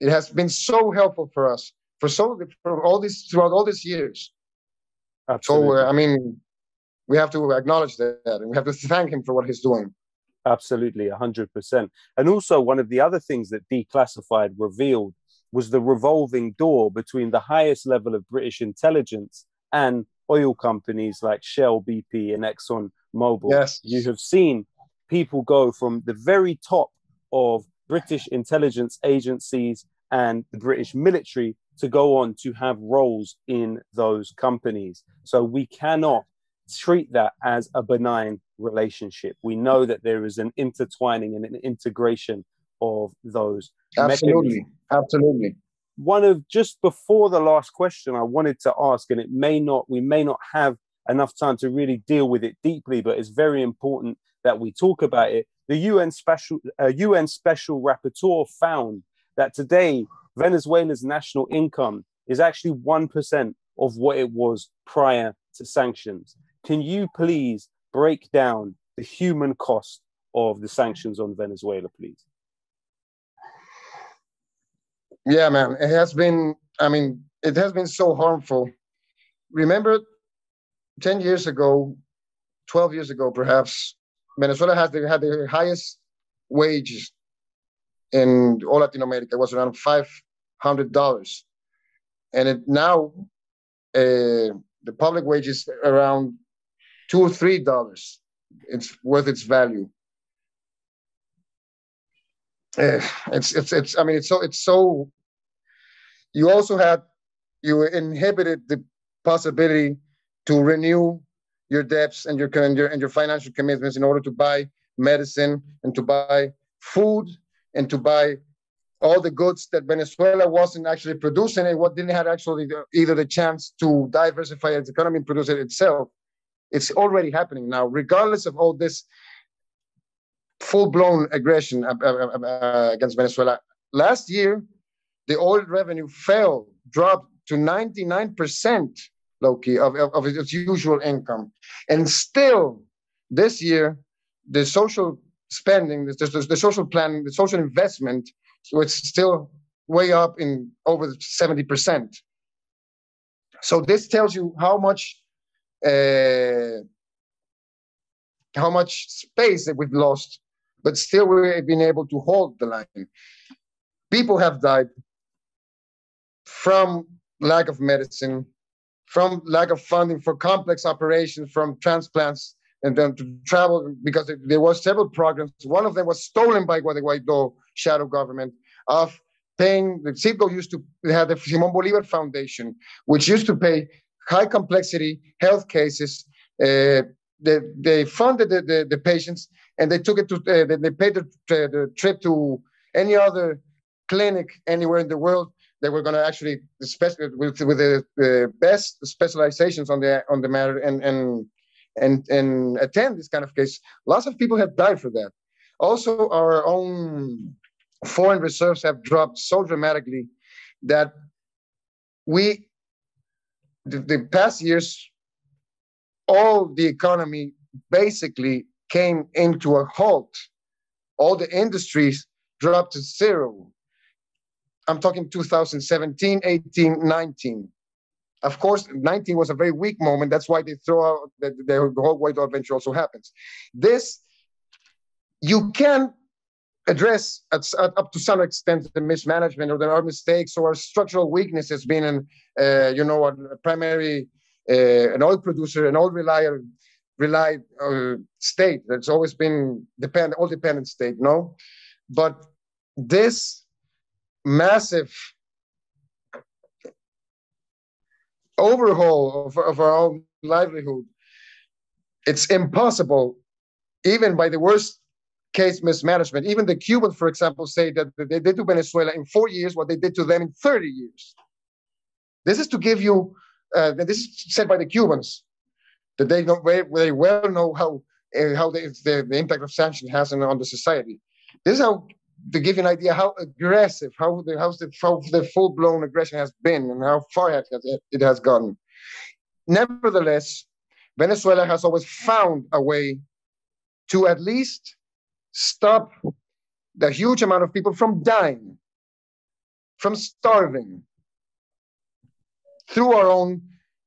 It has been so helpful for us throughout all these years. Absolutely. So we have to acknowledge that, and we have to thank him for what he's doing. Absolutely, 100%. And also, one of the other things that Declassified revealed was the revolving door between the highest level of British intelligence and oil companies like Shell, BP, and ExxonMobil. Yes. You have seen people go from the very top of British intelligence agencies and the British military to go on to have roles in those companies. So we cannot treat that as a benign relationship. We know that there is an intertwining and an integration of those Absolutely. mechanisms. Absolutely. One of, just before the last question I wanted to ask, and we may not have enough time to really deal with it deeply, but it's very important that we talk about it. The UN Special Rapporteur found that today Venezuela's national income is actually 1% of what it was prior to sanctions. Can you please break down the human cost of the sanctions on Venezuela, please? Yeah, man, it has been so harmful. Remember 10 years ago, 12 years ago, perhaps, Venezuela had the highest wages in all Latin America. It was around $500. And now the public wage is around $2 or $3. It's worth its value. It's so. You inhibited the possibility to renew your debts and your financial commitments in order to buy medicine and to buy food and to buy all the goods that Venezuela wasn't actually producing and what didn't have actually either the chance to diversify its economy and produce it itself. It's already happening now, regardless of all this full-blown aggression against Venezuela. Last year, the oil revenue dropped to 99%, Lowkey, of its usual income. And still, this year, the social spending, the social planning, the social investment, so it's still way up in over 70%. So this tells you how much space that we've lost, but still we've been able to hold the line. People have died from lack of medicine, from lack of funding for complex operations, from transplants, and then to travel, because there were several programs. One of them was stolen by the Guido shadow government of paying. The Citgo used to have the Simón Bolívar Foundation, which used to pay high complexity health cases. They funded the patients, and they took it to. They paid the trip to any other clinic anywhere in the world. They were going to actually with the best specializations on the matter and attend this kind of case. Lots of people have died for that. Also, our own foreign reserves have dropped so dramatically that the past years, all the economy basically came into a halt. All the industries dropped to zero. I'm talking 2017, 18, 19. Of course, 19 was a very weak moment. That's why they throw out the whole Guaido adventure also happens. This, you can address up to some extent the mismanagement or there are mistakes or structural weaknesses being a primary, an oil producer, an oil relied state that's always been dependent state, no? But this massive overhaul of our own livelihood, it's impossible, even by the worst case mismanagement. Even the Cubans, for example, say that they did to Venezuela in 4 years what they did to them in 30 years. This is to give you, this is said by the Cubans, that they very well know how the impact of sanctions has on the society. This is how, to give you an idea how aggressive, how the full-blown aggression has been and how far it has gone. Nevertheless, Venezuela has always found a way to at least stop the huge amount of people from dying, from starving, through our own,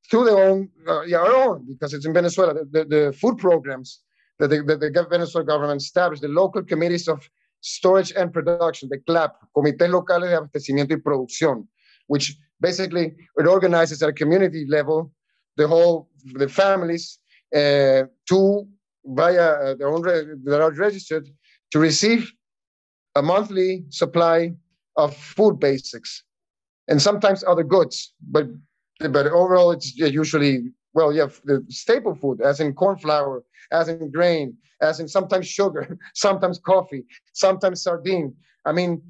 because it's in Venezuela, the food programs that the Venezuelan government established, the local committees of storage and production, the CLAP, Comités Locales de Abastecimiento y Producción, which basically it organizes at a community level the families to via their own that are registered to receive a monthly supply of food basics and sometimes other goods, but overall it's usually the staple food, as in corn flour, as in grain, as in sometimes sugar, sometimes coffee, sometimes sardine. I mean,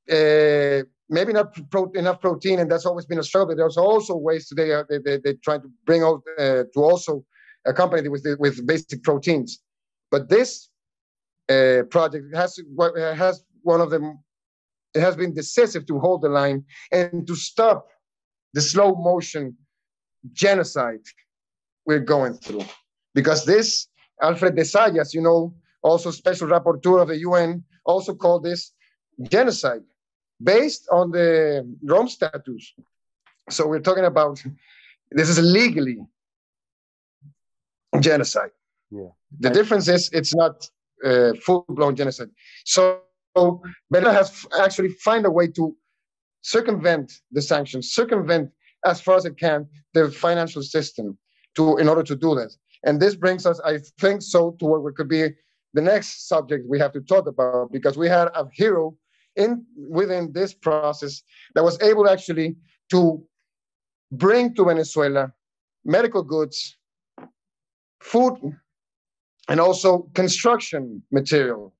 maybe not enough protein, and that's always been a struggle. But there's also ways today they try to bring out to also accompany it with basic proteins. But this project has one of them. It has been decisive to hold the line and to stop the slow motion genocide we're going through. Because this, Alfred de Sayas, also special rapporteur of the UN, also called this genocide based on the Rome Statutes. So we're talking about, this is legally genocide. Yeah. The difference is it's not full-blown genocide. So Venezuela has actually find a way to circumvent the sanctions, circumvent as far as it can the financial system in order to do that. And this brings us, I think, to what could be the next subject we have to talk about, because we had a hero within this process that was able actually to bring to Venezuela medical goods, food, and also construction material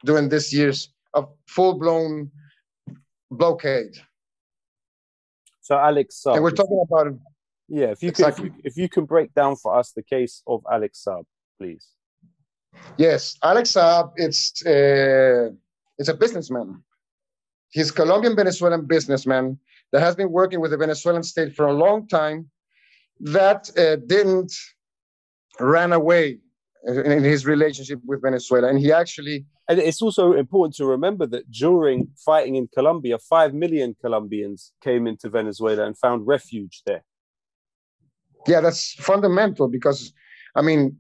during this years of full-blown blockade. So Alex Saab, and we're talking about it. Yeah, if you can break down for us the case of Alex Saab, please. Yes, Alex Saab, it's a businessman. He's a Colombian Venezuelan businessman that has been working with the Venezuelan state for a long time, that didn't run away in his relationship with Venezuela. And he actually... And it's also important to remember that during fighting in Colombia, 5 million Colombians came into Venezuela and found refuge there. Yeah, that's fundamental because, I mean,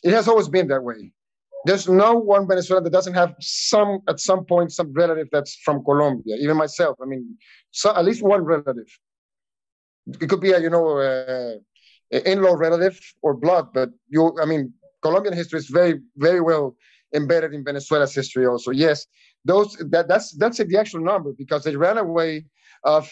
it has always been that way. There's no one Venezuelan that doesn't have at some point, some relative that's from Colombia. Even myself, I mean, at least one relative. It could be a, in-law relative or blood, but Colombian history is very, very well embedded in Venezuela's history also. Yes, that's the actual number, because they ran away of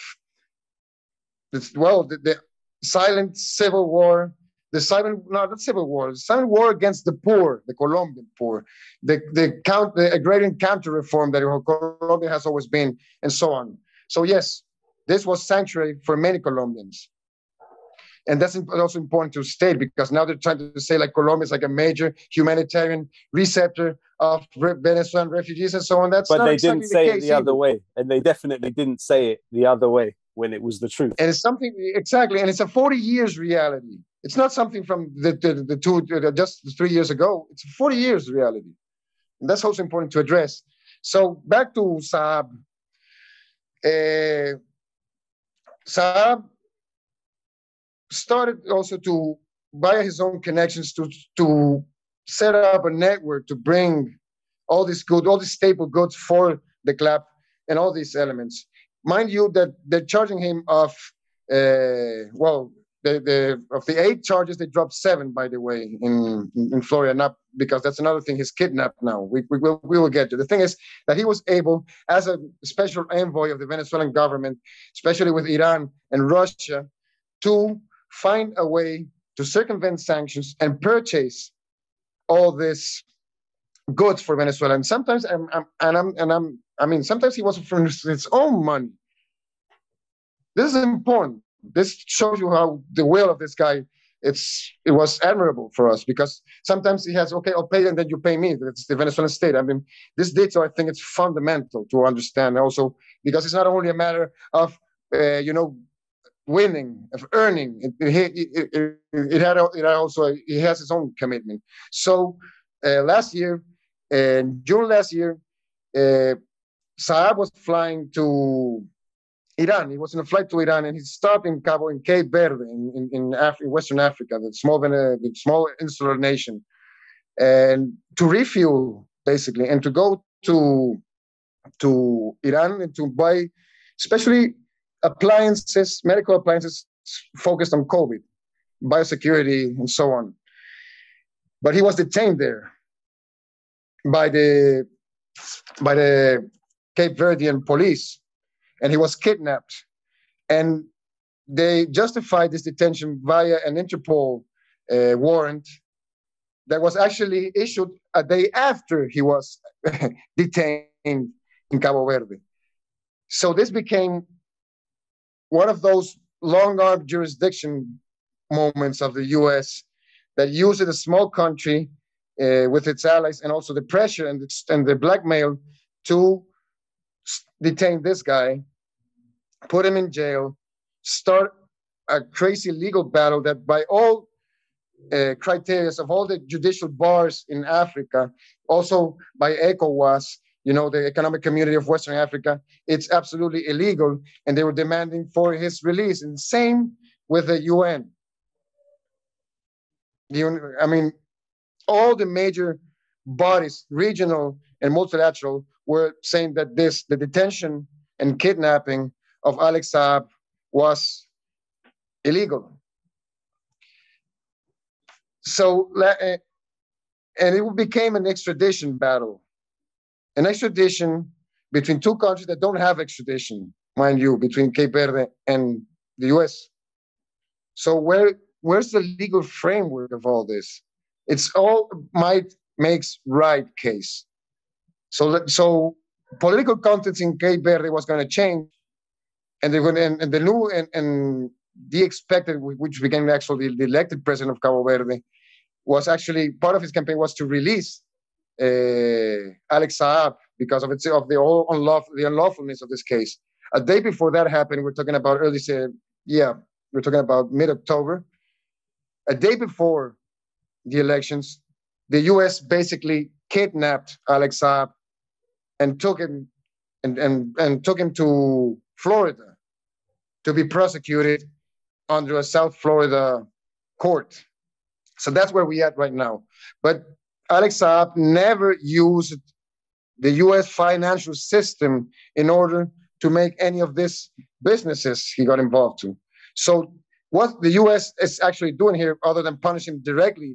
the silent civil war, the silent war against the poor, the Colombian poor, the agrarian counter reform that Colombia has always been, and so on. So yes, this was sanctuary for many Colombians. And that's also important to state, because now they're trying to say like Colombia is like a major humanitarian receptor of Venezuelan refugees and so on. But they didn't say it the other way. And they definitely didn't say it the other way when it was the truth. And it's something, exactly. And it's a 40 years reality. It's not something from just 3 years ago. It's a 40 years reality. And that's also important to address. So back to Saab. Saab started also to, via his own connections, to set up a network to bring all these staple goods for the club and all these elements. Mind you that they're charging him of of the 8 charges, they dropped 7, by the way, in Florida, not because that's another thing. He's kidnapped now. We will get to. The thing is that he was able, as a special envoy of the Venezuelan government, especially with Iran and Russia, to find a way to circumvent sanctions and purchase all this goods for Venezuela. And sometimes, sometimes he was from his own money. This is important. This shows you how the will of this guy. It was admirable for us, because sometimes he has, okay, I'll pay and then you pay me. It's the Venezuelan state. I mean, this detail, I think it's fundamental to understand also, because it's not only a matter of winning, of earning. It also, he has his own commitment. So last year, in June last year, Saab was flying to Iran. He was on a flight to Iran, and he stopped in Cape Verde in Western Africa, the small insular nation, and to refuel basically, and to go to Iran and to buy, especially appliances, medical appliances focused on COVID, biosecurity, and so on. But he was detained there by the Cape Verdean police, and he was kidnapped. And they justified this detention via an Interpol warrant that was actually issued a day after he was detained in Cabo Verde. So this became one of those long-arm jurisdiction moments of the U.S. that used a small country with its allies and also the pressure and the blackmail to detain this guy, put him in jail, start a crazy legal battle that by all criteria of all the judicial bars in Africa, also by ECOWAS, the Economic Community of Western Africa, it's absolutely illegal, and they were demanding for his release. And same with the UN. I mean, all the major bodies, regional and multilateral, were saying that the detention and kidnapping of Alex Saab was illegal. So, and it became an extradition battle. An extradition between two countries that don't have extradition, mind you, between Cape Verde and the US. So where's the legal framework of all this? It's all might makes right case. So political context in Cape Verde was going to change, and they're going to, and the new and the expected, which became actually the elected president of Cabo Verde, was actually part of his campaign was to release Alex Saab because of the unlawfulness of this case. A day before that happened, we're talking about we're talking about mid-October. A day before the elections, the U.S. basically kidnapped Alex Saab and took him and took him to Florida to be prosecuted under a South Florida court. So that's where we're at right now. But Alex Saab never used the U.S. financial system in order to make any of these businesses he got involved to. So what the U.S. is actually doing here, other than punishing directly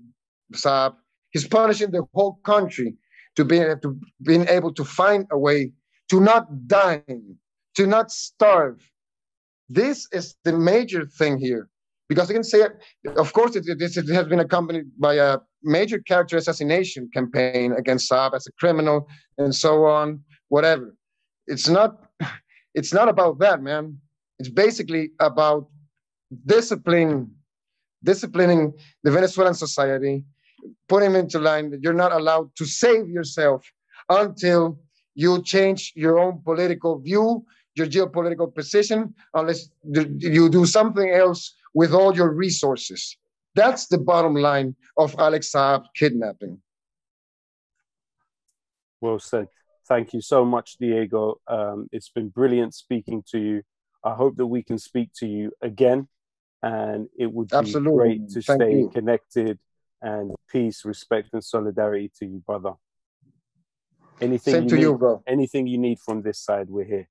Saab, he's punishing the whole country to being able to find a way to not die, to not starve. This is the major thing here. Because you can say, of course, it has been accompanied by a major character assassination campaign against Saab as a criminal and so on, whatever. It's not about that, man. It's basically about disciplining the Venezuelan society, putting them into line that you're not allowed to save yourself until you change your own political view, your geopolitical position, unless you do something else with all your resources. That's the bottom line of Alex Saab kidnapping. Well said. Thank you so much, Diego. It's been brilliant speaking to you. I hope that we can speak to you again, and it would be great to stay connected, and peace, respect, and solidarity to you, brother. Anything you need from this side, we're here.